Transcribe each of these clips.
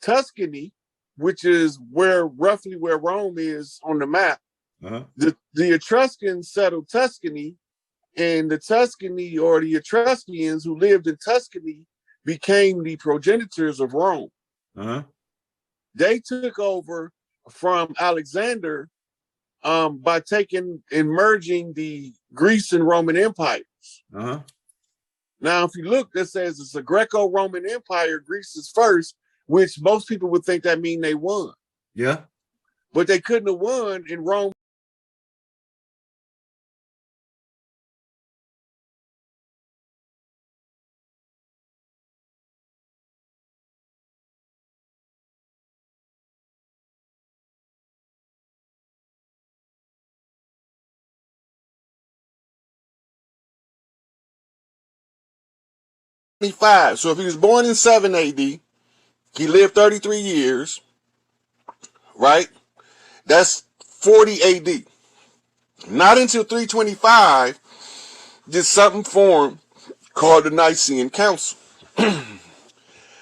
Tuscany, which is roughly where Rome is on the map. The Etruscans settled Tuscany, and the Tuscany, or the Etruscans who lived in Tuscany, became the progenitors of Rome. They took over from Alexander by taking and merging the Greece and Roman empires. Now, if you look, that says it's a Greco-Roman Empire. Greece is first, which most people would think that mean they won. Yeah. But they couldn't have won in Rome. So if he was born in 7 AD, he lived 33 years, right? That's 40 AD. Not until 325 did something form called the Nicene Council.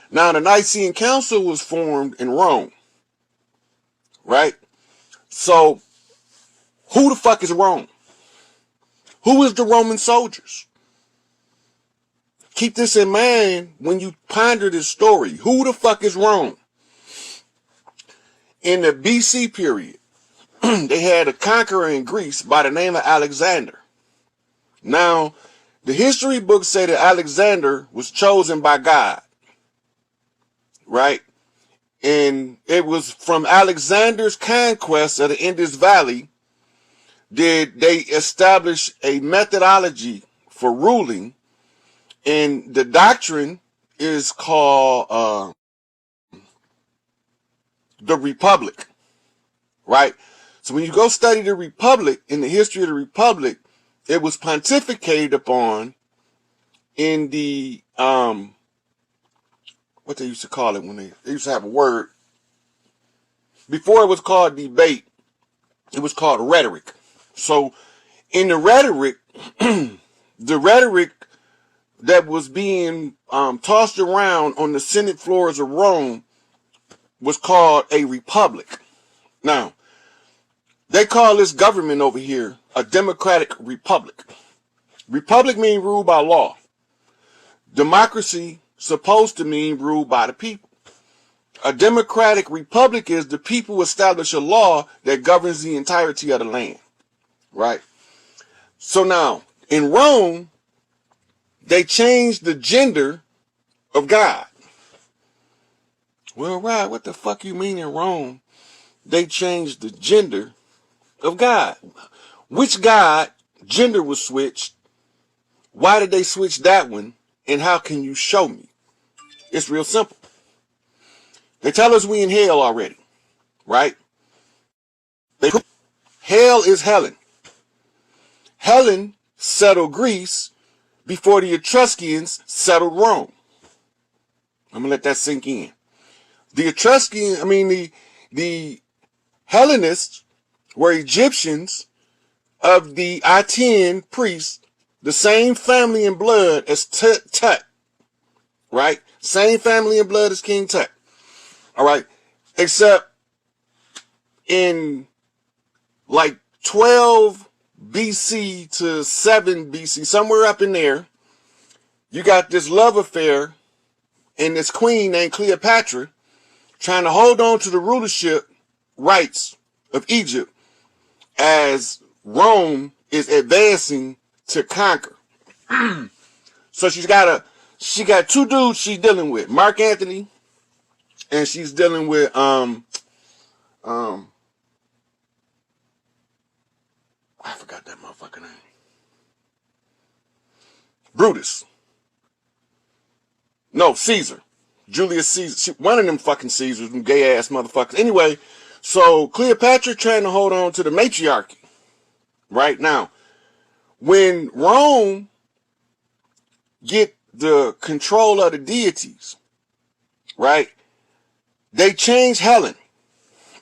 Now, the Nicene Council was formed in Rome, right? So, who the fuck is Rome? Who is the Roman soldiers? Keep this in mind when you ponder this story. Who the fuck is Rome? In the BC period, they had a conqueror in Greece by the name of Alexander. Now, the history books say that Alexander was chosen by God, right? And it was from Alexander's conquest of the Indus Valley did they establish a methodology for ruling, and the doctrine is called the Republic, right? So when you go study the Republic, in the history of the Republic, it was pontificated upon in the, what they used to call it when they used to have a word. Before it was called debate, it was called rhetoric. So in the rhetoric, the rhetoric that was being tossed around on the Senate floors of Rome was called a republic. Now, they call this government over here a democratic republic. Republic means ruled by law. Democracy supposed to mean ruled by the people. A democratic republic is the people establish a law that governs the entirety of the land, right? So now, in Rome, they changed the gender of God. Well, right, what the fuck you mean in Rome? They changed the gender of God. Which God gender was switched? Why did they switch that one? And how can you show me? It's real simple. They tell us we in hell already, right? Hell is Helen. Helen settled Greece before the Etruscans settled Rome. I'm going to let that sink in. The Etruscan, the Hellenists were Egyptians of the I-10 priests, the same family and blood as Tut, right? Same family and blood as King Tut, all right? Except in like 12 BC to 7 BC, somewhere up in there, you got this love affair and this queen named Cleopatra trying to hold on to the rulership rights of Egypt as Rome is advancing to conquer. So she got two dudes she's dealing with, Mark Antony, and she's dealing with I forgot that motherfucker name. Brutus. No, Caesar. Julius Caesar. One of them fucking Caesars, them gay ass motherfuckers. Anyway, so Cleopatra trying to hold on to the matriarchy. Right now, when Rome get the control of the deities, right? They change Helen.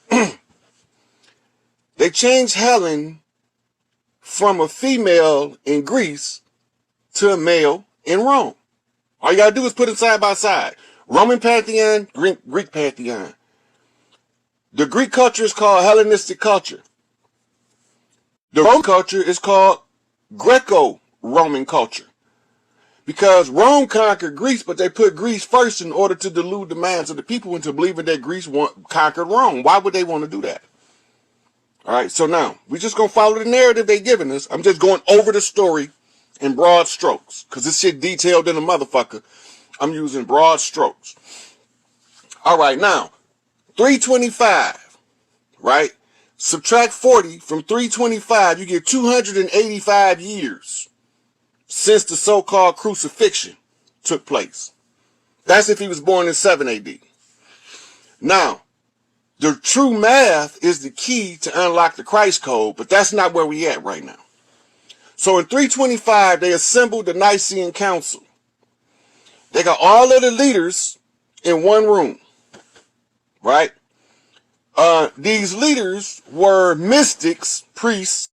They changed Helen from a female in Greece to a male in Rome. All you gotta do is put them side by side. Roman pantheon, Greek pantheon. The Greek culture is called Hellenistic culture. The Roman culture is called Greco-Roman culture. Because Rome conquered Greece, but they put Greece first in order to delude the minds of the people into believing that Greece conquered Rome. Why would they want to do that? All right, so now, we're just going to follow the narrative they're giving us. I'm just going over the story in broad strokes, because this shit detailed in a motherfucker. I'm using broad strokes. All right, now, 325, right? Subtract 40 from 325, you get 285 years since the so-called crucifixion took place. That's if he was born in 7 AD. Now, the true math is the key to unlock the Christ code, but that's not where we at right now. So in 325, they assembled the Nicene Council. They got all of the leaders in one room, right? These leaders were mystics, priests,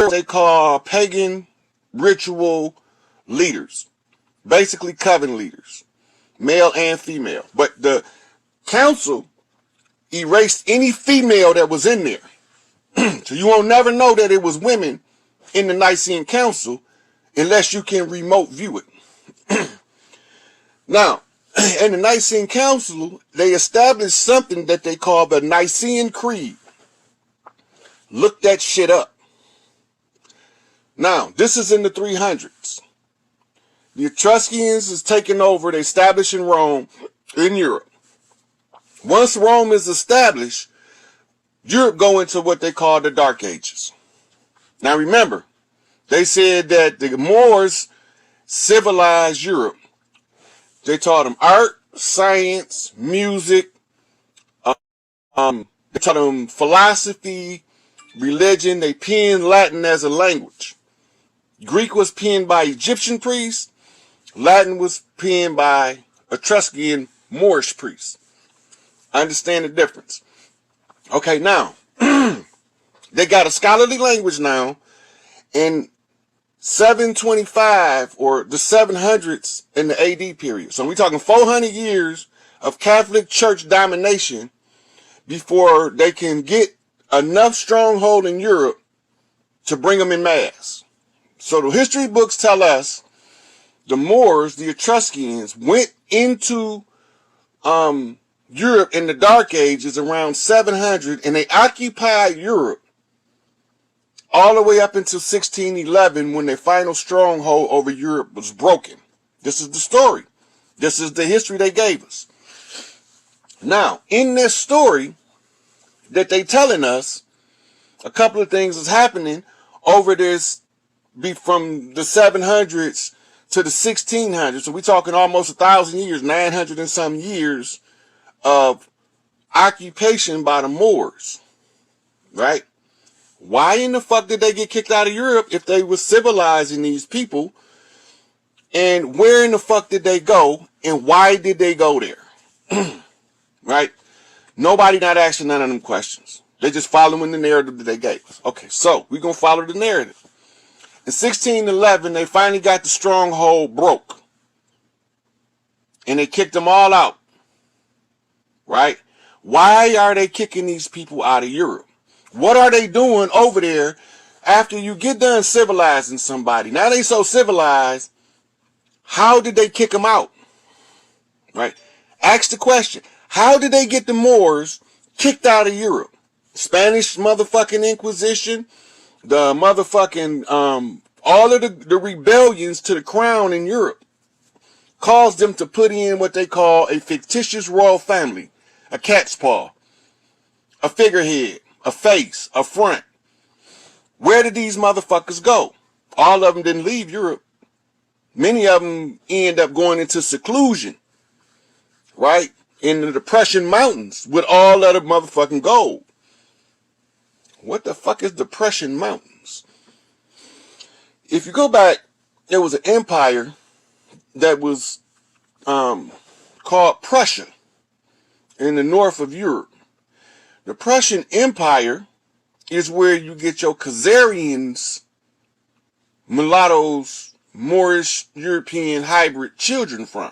they call pagan ritual leaders, basically coven leaders, male and female. But the council erased any female that was in there. So you won't never know that it was women in the Nicene Council unless you can remote view it. Now, in the Nicene Council, they established something that they call the Nicene Creed. Look that shit up. Now, this is in the 300s. The Etruscans is taking over, they establish in Rome, in Europe. Once Rome is established, Europe go into what they call the Dark Ages. Now remember, they said that the Moors civilized Europe. They taught them art, science, music. They taught them philosophy, religion. They penned Latin as a language. Greek was penned by Egyptian priests. Latin was penned by Etruscan Moorish priests. I understand the difference. Okay, now, they got a scholarly language now in 725 or the 700s in the AD period. So we're talking 400 years of Catholic Church domination before they can get enough stronghold in Europe to bring them in mass. So the history books tell us the Moors, the Etruscans, went into Europe in the Dark Ages around 700, and they occupied Europe all the way up until 1611 when their final stronghold over Europe was broken. This is the story. This is the history they gave us. Now, in this story that they telling us, a couple of things is happening over this, from the 700s to the 1600s. So we're talking almost 1,000 years, 900 and some years of occupation by the Moors, right? Why in the fuck did they get kicked out of Europe if they were civilizing these people? And where in the fuck did they go? And why did they go there? Right? Nobody not asking none of them questions. They just following the narrative that they gave us. Okay, so we're going to follow the narrative. In 1611, they finally got the stronghold broke. And they kicked them all out. Right? Why are they kicking these people out of Europe? What are they doing over there after you get done civilizing somebody? Now they so civilized, how did they kick them out? Right? Ask the question. How did they get the Moors kicked out of Europe? Spanish motherfucking Inquisition, the motherfucking, all of the rebellions to the crown in Europe caused them to put in what they call a fictitious royal family, a cat's paw, a figurehead, a face, a front. Where did these motherfuckers go? All of them didn't leave Europe. Many of them end up going into seclusion, right? In the Depression Mountains with all of the motherfucking gold. What the fuck is Depression Mountains? If you go back, there was an empire that was called Prussia in the north of Europe. The Prussian Empire is where you get your Khazarians, mulattoes, Moorish, European hybrid children from.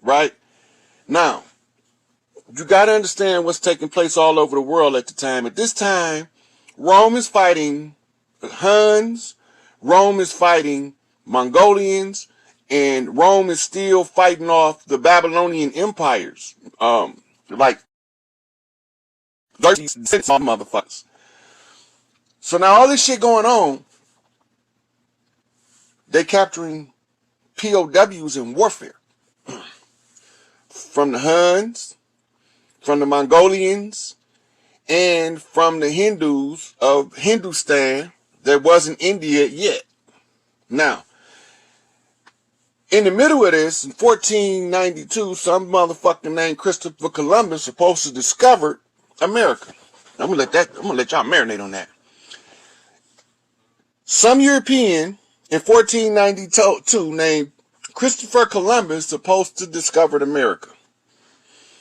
right? Now, you got to understand what's taking place all over the world at the time. At this time, Rome is fighting Huns, Rome is fighting Mongolians, and Rome is still fighting off the Babylonian empires. Like 36 motherfuckers. So now all this shit going on, they capturing POWs in warfare. From the Huns, from the Mongolians, and from the Hindus of Hindustan that wasn't India yet. Now, in the middle of this, in 1492, some motherfucker named Christopher Columbus supposed to discover America. I'm gonna let y'all marinate on that. Some European in 1492 named Christopher Columbus supposed to discover America.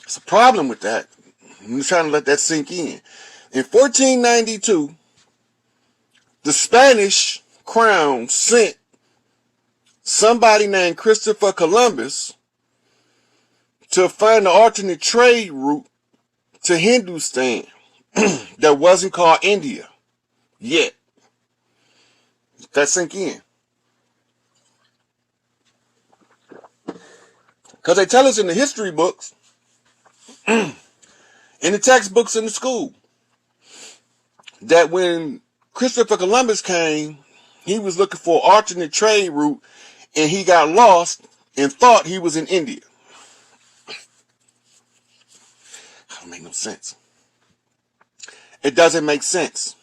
It's a problem with that. I'm just trying to let that sink in. In 1492, the Spanish crown sent somebody named Christopher Columbus to find an alternate trade route to Hindustan that wasn't called India yet. That sink in. Because they tell us in the history books, in the textbooks in the school, that when Christopher Columbus came, he was looking for an alternate trade route, and he got lost and thought he was in India. That don't make no sense. It doesn't make sense.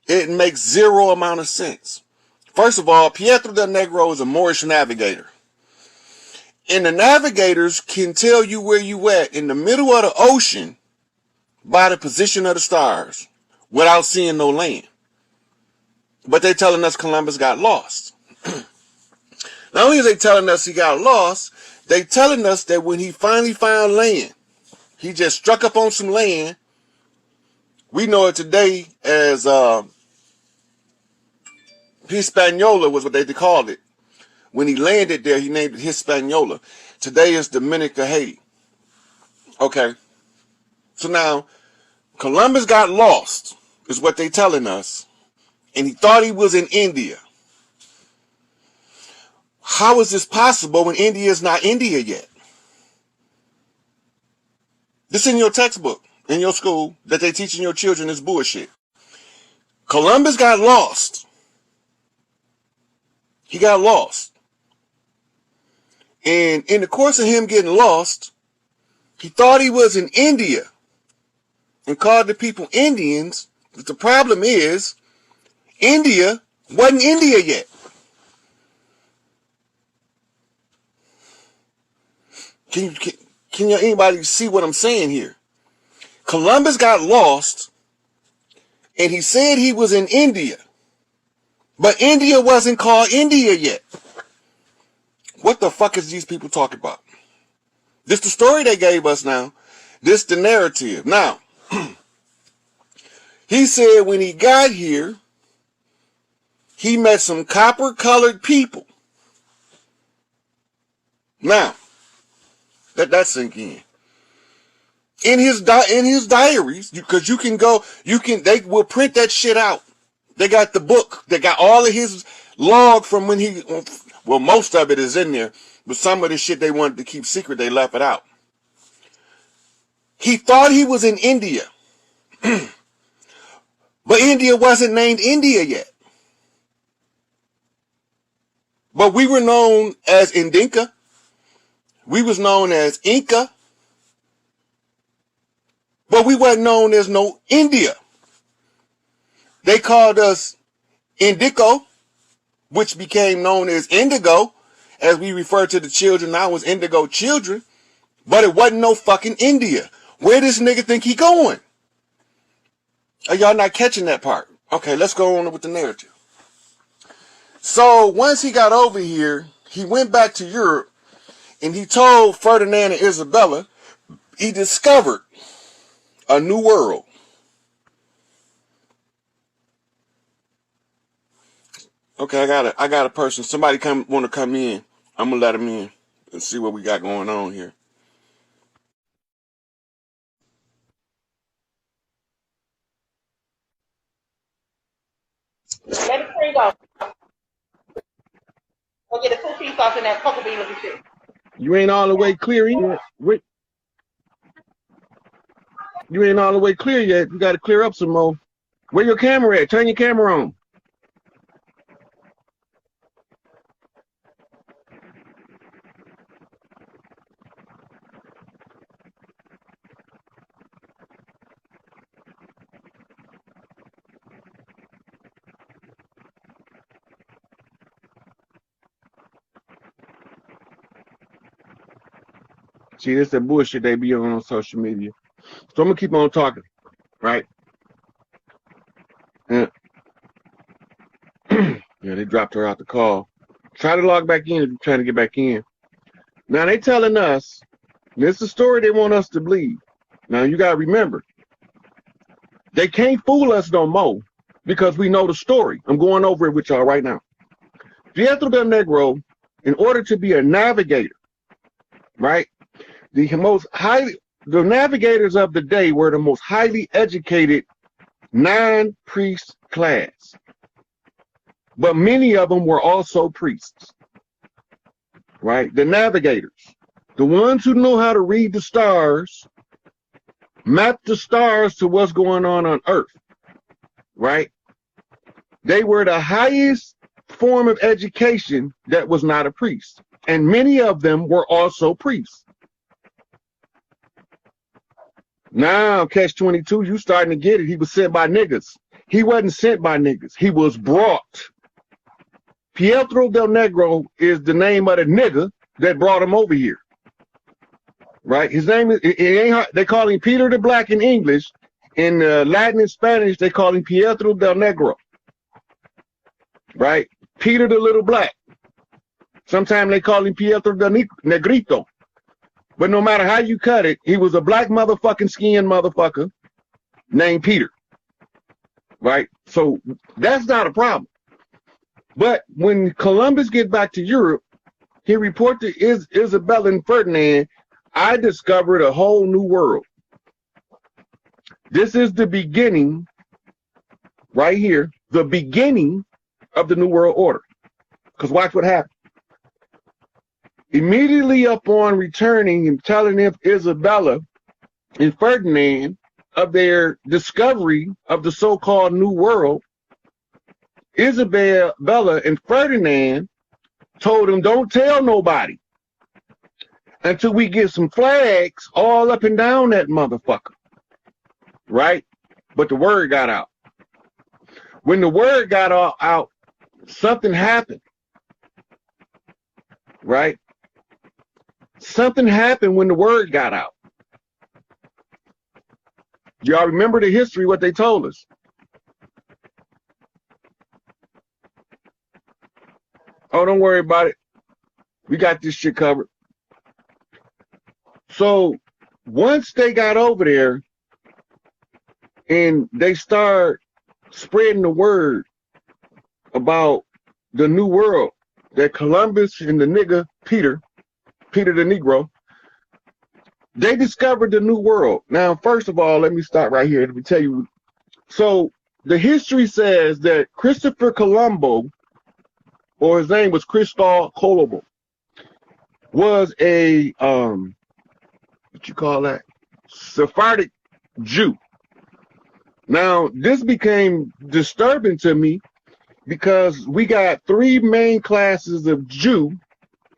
It makes zero amount of sense. First of all, Pietro del Negro is a Moorish navigator. And the navigators can tell you where you at in the middle of the ocean by the position of the stars without seeing no land. But they're telling us Columbus got lost. Not only are they telling us he got lost, they telling us that when he finally found land, he just struck up on some land. We know it today as Hispaniola was what they called it. When he landed there, he named it Hispaniola. Today is Dominica, Haiti. Okay. So now, Columbus got lost, is what they telling us. And he thought he was in India. How is this possible when India is not India yet? This in your textbook, in your school, that they teaching your children is bullshit. Columbus got lost. He got lost. And in the course of him getting lost, he thought he was in India and called the people Indians. But the problem is, India wasn't India yet. Can anybody see what I'm saying here? Columbus got lost, and he said he was in India, but India wasn't called India yet. What the fuck is these people talking about? This the story they gave us now. This the narrative. Now, he said when he got here, he met some copper-colored people. Now, let that sink in. In his diaries, because they will print that shit out. They got the book. They got all of his log from when well, most of it is in there, but some of the shit they wanted to keep secret, they left it out. He thought he was in India. But India wasn't named India yet. But we were known as Indinka. We was known as Inca. But we wasn't known as no India. They called us Indico, which became known as Indigo, as we refer to the children now as Indigo children. But it wasn't no fucking India. Where this nigga think he going? Are y'all not catching that part? Okay, let's go on with the narrative. So once he got over here, he went back to Europe, and he told Ferdinand and Isabella he discovered a new world. Okay, I got a person. Somebody want to come in. I'm gonna let him in. and see what we got going on here. Let it spring off. Go get a 2-piece sauce in that cocoa bean looking shit. You ain't all the way clear yet. Wait. You ain't all the way clear yet. You got to clear up some more. Where your camera at? Turn your camera on. See, this is the bullshit they be on social media. So I'm going to keep on talking, right? Yeah. Yeah, they dropped her out the call. Try to log back in if you're trying to get back in. Now, they telling us, this is a story they want us to believe. Now, you got to remember, they can't fool us no more because we know the story. I'm going over it with y'all right now. Pietro del Negro, in order to be a navigator, right? The navigators of the day were the most highly educated non-priest class. But many of them were also priests, right? The navigators, the ones who know how to read the stars, map the stars to what's going on Earth, right? They were the highest form of education that was not a priest. And many of them were also priests. Now, catch 22, you starting to get it. He was sent by niggas. He wasn't sent by niggas. He was brought. Pietro del Negro is the name of the nigga that brought him over here. Right? His name is, it ain't hard. They call him Peter the Black in English. In Latin and Spanish, they call him Pietro del Negro. Right? Peter the Little Black. Sometimes they call him Pietro del Negrito. But no matter how you cut it, he was a black motherfucking skinned motherfucker named Peter. Right? So that's not a problem. But when Columbus get back to Europe, he reported to Isabella and Ferdinand, I discovered a whole new world. This is the beginning, right here, the beginning of the New World Order. Because watch what happened. Immediately upon returning and telling Isabella and Ferdinand of their discovery of the so-called New World, Isabella and Ferdinand told him, don't tell nobody until we get some flags all up and down that motherfucker. Right? But the word got out. When the word got out, something happened. Right? Something happened when the word got out. Y'all remember the history, what they told us? Oh, don't worry about it. We got this shit covered. So once they got over there and they start spreading the word about the New World, that Columbus and the nigga Peter the Negro, they discovered the New World. Now, first of all, let me stop right here. Let me tell you. So the history says that Christopher Colombo, or his name was Cristobal Colombo, was a what you call that? Sephardic Jew. Now, this became disturbing to me because we got three main classes of Jew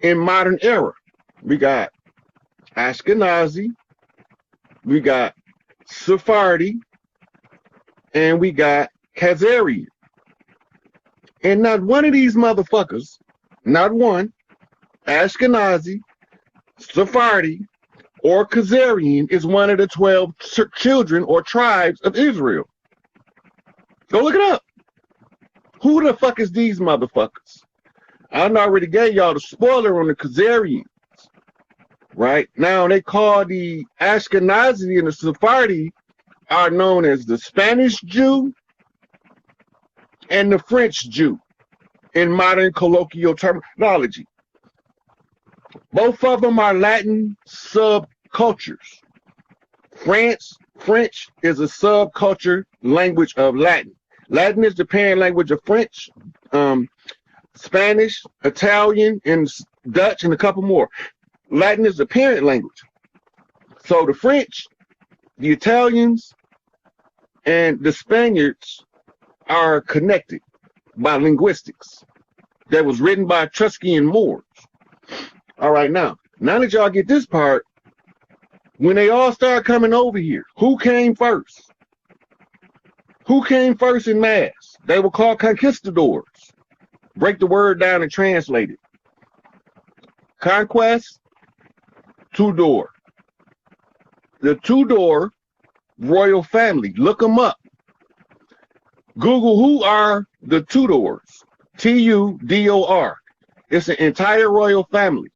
in modern era. We got Ashkenazi, we got Sephardi, and we got Khazarian. And not one of these motherfuckers, not one, Ashkenazi, Sephardi, or Khazarian is one of the 12 children or tribes of Israel. Go look it up. Who the fuck is these motherfuckers? I already gave y'all the spoiler on the Khazarians. Right? Now they call the Ashkenazi and the Sephardi are known as the Spanish Jew and the French Jew in modern colloquial terminology. Both of them are Latin subcultures. French is a subculture language of Latin. Latin is the parent language of French, Spanish, Italian, and Dutch, and a couple more. Latin is the parent language. So the French, the Italians, and the Spaniards are connected by linguistics that was written by Etruscan Moors. All right, now that y'all get this part, when they all start coming over here, who came first? Who came first in mass? They were called conquistadors. Break the word down and translate it. Conquest, Tudor. The Tudor royal family. Look them up. Google who are the Tudors. Tudor. It's an entire royal family.